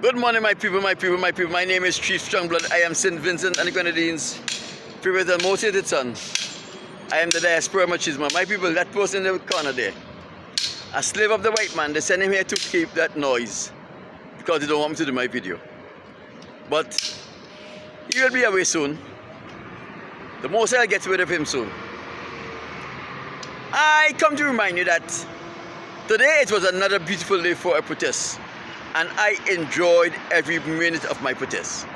Good morning, my people, my people, my people. My name is Chief Strongblood. I am St. Vincent and the Grenadines' favorite and most hated son. I am the diaspora machismo. My people, that person in the corner there, a slave of the white man, they send him here to keep that noise because they don't want me to do my video. But he will be away soon. The most I'll get rid of him soon. I come to remind you that today it was another beautiful day for a protest, and I enjoyed every minute of my protest.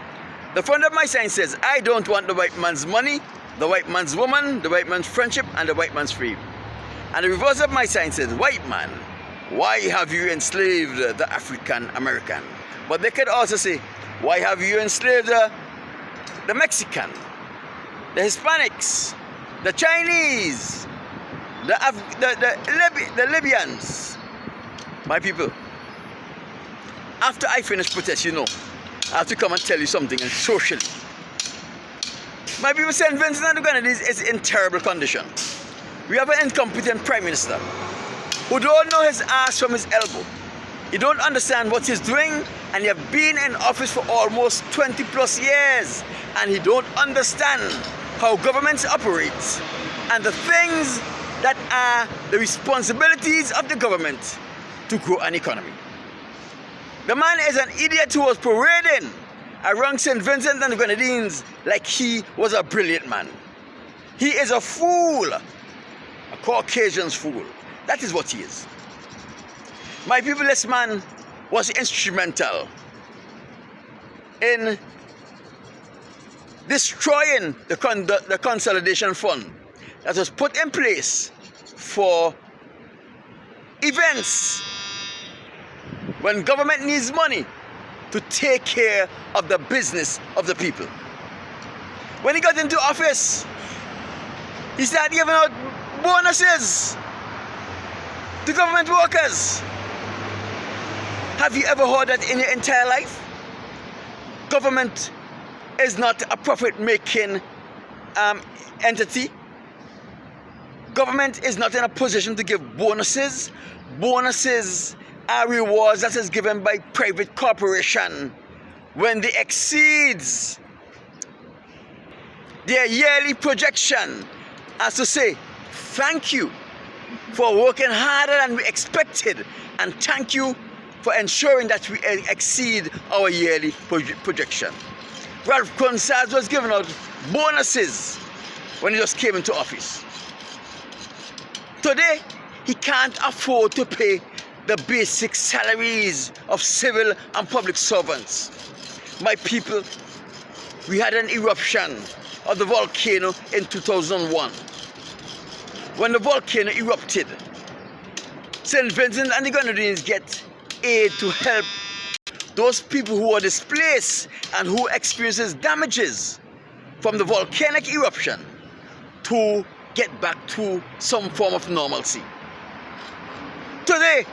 The front of my sign says, I don't want the white man's money, the white man's woman, the white man's friendship, and the white man's freedom. And the reverse of my sign says, white man, why have you enslaved the African American? But they could also say, why have you enslaved the Mexican, the Hispanics, the Chinese, the Libyans? My people, after I finish protest, I have to come and tell you something, and socially. My people, St. Vincent and the Grenadines is in terrible condition. We have an incompetent Prime Minister who don't know his ass from his elbow. He don't understand what he's doing, and he have been in office for almost 20 plus years, and he don't understand how governments operate and the things that are the responsibilities of the government to grow an economy. The man is an idiot who was parading around St. Vincent and the Grenadines like he was a brilliant man. He is a fool, a Caucasian's fool. That is what he is. My people, this man was instrumental in destroying the consolidation fund that was put in place for events when government needs money to take care of the business of the people. When he got into office, he started giving out bonuses to government workers. Have you ever heard that in your entire life? Government is not a profit-making entity. Government is not in a position to give bonuses. Bonuses are rewards that is given by private corporation when they exceeds their yearly projection, as to say, thank you for working harder than we expected, and thank you for ensuring that we exceed our yearly projection. Ralph Consars was giving out bonuses when he just came into office. Today, he can't afford to pay the basic salaries of civil and public servants. My people, we had an eruption of the volcano in 2001. When the volcano erupted, St. Vincent and the Grenadines get aid to help those people who are displaced and who experiences damages from the volcanic eruption to get back to some form of normalcy. Today,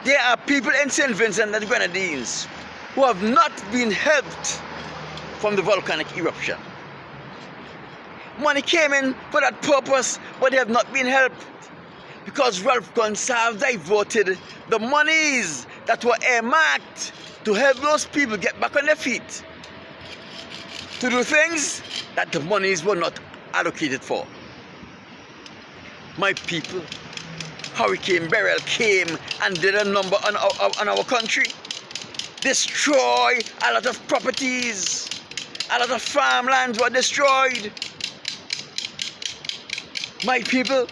there are people in St. Vincent and the Grenadines who have not been helped from the volcanic eruption. Money came in for that purpose, but they have not been helped because Ralph Consars diverted the monies that were earmarked to help those people get back on their feet to do things that the monies were not allocated for. My people, Hurricane Beryl came and did a number on our country, destroy a lot of properties, a lot of farmlands were destroyed. My people,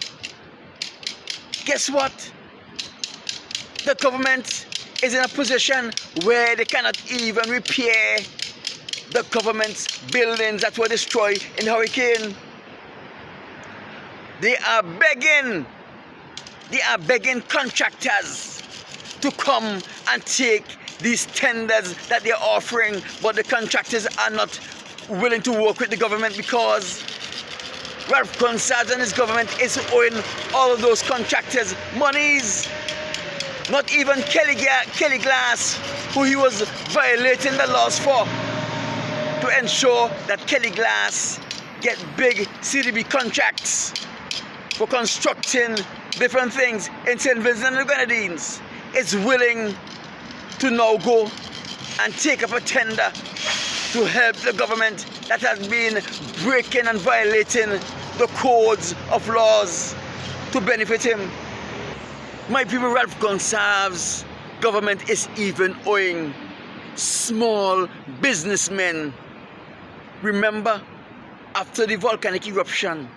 guess what? The government is in a position where they cannot even repair the government's buildings that were destroyed in the hurricane. They are begging contractors to come and take these tenders that they're offering, but the contractors are not willing to work with the government because Ralph Consars and his government is owing all of those contractors monies. Not even Kelly Glass, who he was violating the laws for, to ensure that Kelly Glass get big CDB contracts for constructing different things in St. Vincent and the Grenadines, is willing to now go and take up a tender to help the government that has been breaking and violating the codes of laws to benefit him. My people, Ralph Gonsalves' government is even owing small businessmen. Remember, after the volcanic eruption,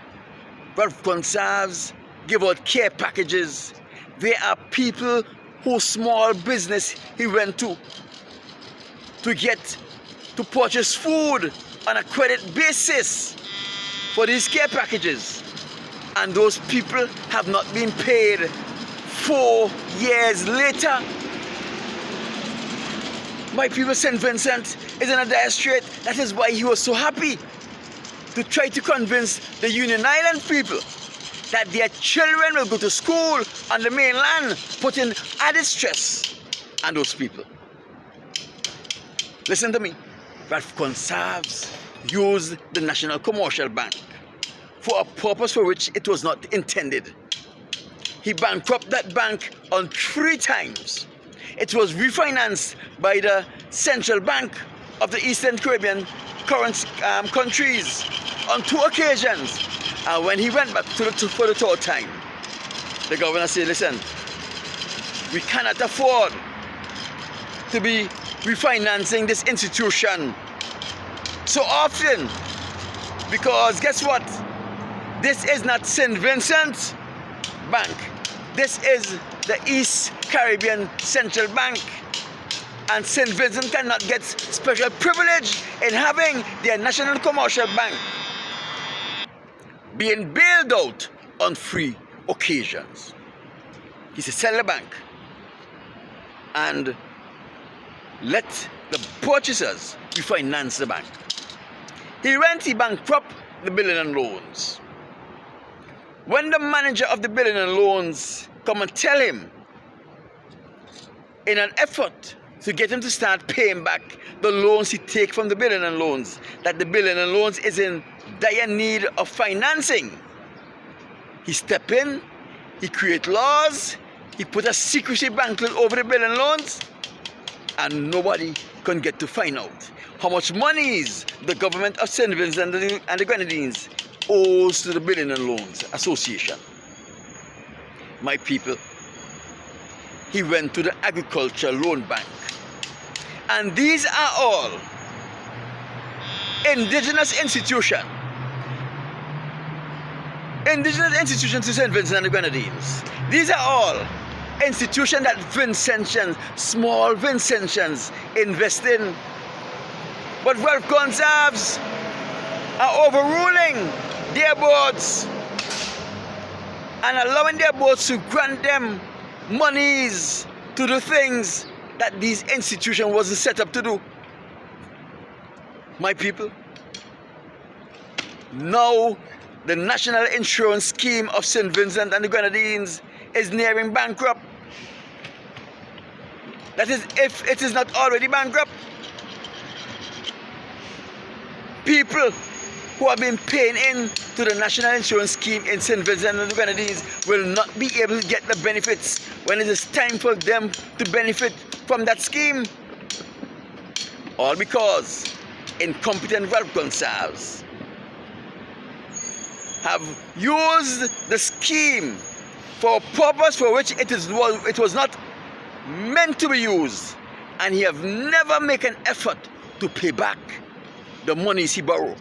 Ralph Gonsalves gave out care packages. There are people whose small business he went to get to purchase food on a credit basis for these care packages. And those people have not been paid 4 years later. My people, St. Vincent is in a dire strait. That is why he was so happy to try to convince the Union Island people that their children will go to school on the mainland, putting added stress on those people. Listen to me. Ralph Gonsalves used the National Commercial Bank for a purpose for which it was not intended. He bankrupted that bank on 3 times. It was refinanced by the Central Bank of the Eastern Caribbean countries on 2 occasions. And when he went back for the 3rd time, the governor said, listen, we cannot afford to be refinancing this institution so often, because guess what? This is not St. Vincent Bank. This is the East Caribbean Central Bank. And St. Vincent cannot get special privilege in having their National Commercial Bank being bailed out on 3 occasions. He said, sell the bank and let the purchasers refinance the bank. He bankrupt the building and loans. When the manager of the building and loans come and tell him, in an effort to get him to start paying back the loans he take from the building and loans, that the building and loans is in dire need of financing, he step in, he create laws, he put a secrecy blanket over the building loans, and nobody can get to find out how much monies the government of St. Vincent and the Grenadines owes to the Building and Loans Association. My people, he went to the Agriculture Loan Bank. And these are all indigenous institutions to St. Vincent and the Grenadines. These are all institutions that Vincentians, small Vincentians, invest in. But Ralph Gonsalves are overruling their boards and allowing their boards to grant them monies to do things that these institutions wasn't set up to do. My people, now the National Insurance Scheme of St. Vincent and the Grenadines is nearing bankrupt. That is, if it is not already bankrupt. People who have been paying in to the National Insurance Scheme in St. Vincent and the Grenadines will not be able to get the benefits when it is time for them to benefit from that scheme. All because incompetent Ralph Gonsalves have used the scheme for a purpose for which it was not meant to be used, and he have never made an effort to pay back the monies he borrowed.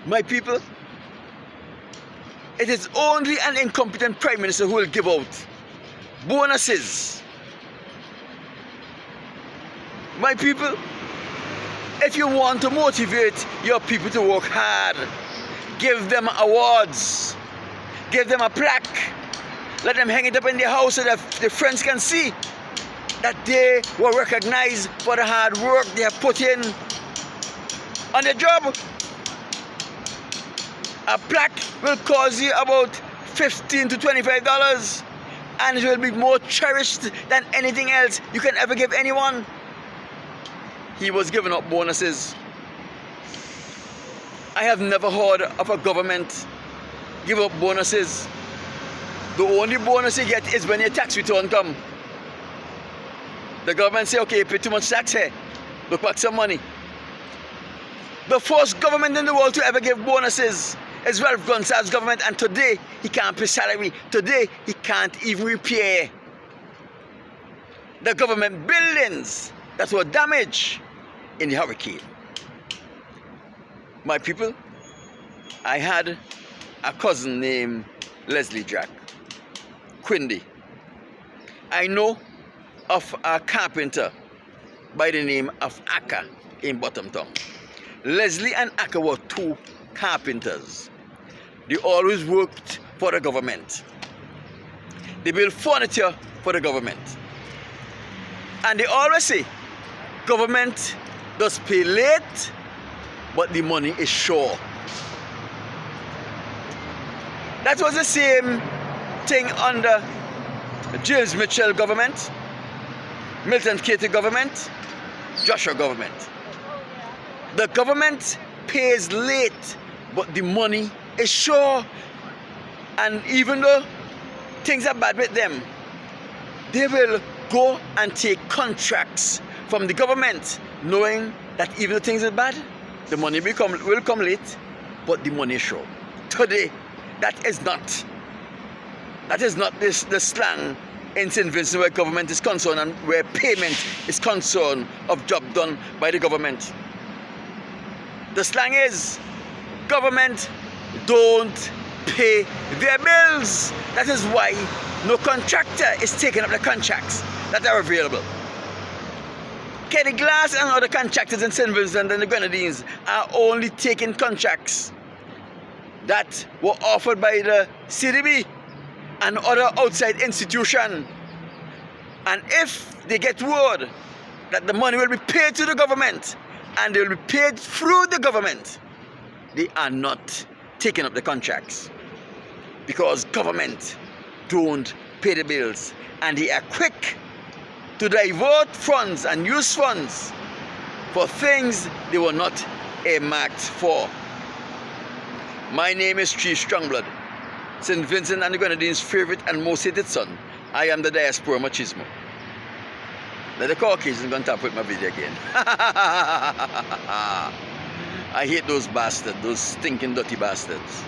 My people, it is only an incompetent Prime Minister who will give out bonuses. My people, if you want to motivate your people to work hard, give them awards, give them a plaque, let them hang it up in their house so that their friends can see that they were recognized for the hard work they have put in on their job. A plaque will cost you about $15 to $25, and it will be more cherished than anything else you can ever give anyone. He was giving up bonuses. I have never heard of a government give up bonuses. The only bonus you get is when your tax return come. The government say, okay, you pay too much tax here. Look back some money. The first government in the world to ever give bonuses is Ralph Gonsalves' government, and today he can't pay salary. Today he can't even repair the government buildings that were damaged in the hurricane. My people, I had a cousin named Leslie Jack Quindy. I know of a carpenter by the name of Akka in Bottomtown. Leslie and Akka were two carpenters. They always worked for the government. They built furniture for the government. And they always say, government does pay late, but the money is sure. That was the same thing under James Mitchell government, Milton Katie government, Joshua government. The government pays late, but the money is sure. And even though things are bad with them, they will go and take contracts from the government, knowing that even though things are bad, the money will come late, but the money is sure. Today, that is not the slang in St. Vincent where government is concerned and where payment is concerned of job done by the government. The slang is, government don't pay their bills. That is why no contractor is taking up the contracts that are available. Kenny Glass and other contractors in St. Vincent and the Grenadines are only taking contracts that were offered by the CDB and other outside institution. And if they get word that the money will be paid to the government and they will be paid through the government, they are not taking up the contracts, because government don't pay the bills, and they are quick to divert funds and use funds for things they were not earmarked for. My name is Chief Strongblood, St. Vincent and the Grenadines' favorite and most hated son. I am the diaspora machismo. Let the Caucasians go and tap with my video again. I hate those bastards, those stinking dirty bastards.